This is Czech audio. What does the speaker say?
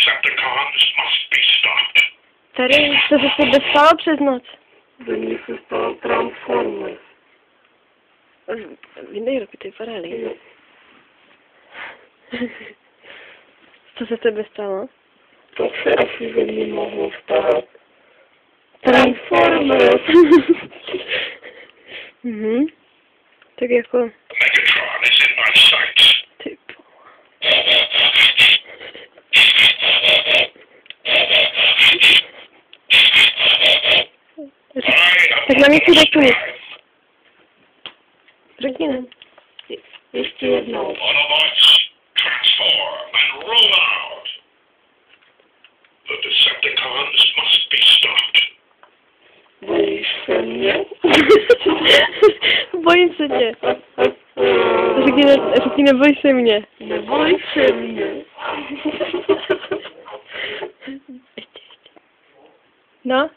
Decepticons must be stopped. Tady, co se tebe stalo přes noc? Do ní se stal Transformers. Vydej ruky, ty farali. Co se tebe stalo? To se asi ze mě mohlo stát. Transformers. Mhm. Tak jako... Megatron is in my sights. Typ. Tak na mě si řekni. Řekni nám. Ještě jednou. Autobots, transform and roll out. The Decepticons must be stopped. Bojíš se mě? Bojím se tě. Řekni, neboj se mě. Neboj se mě. No?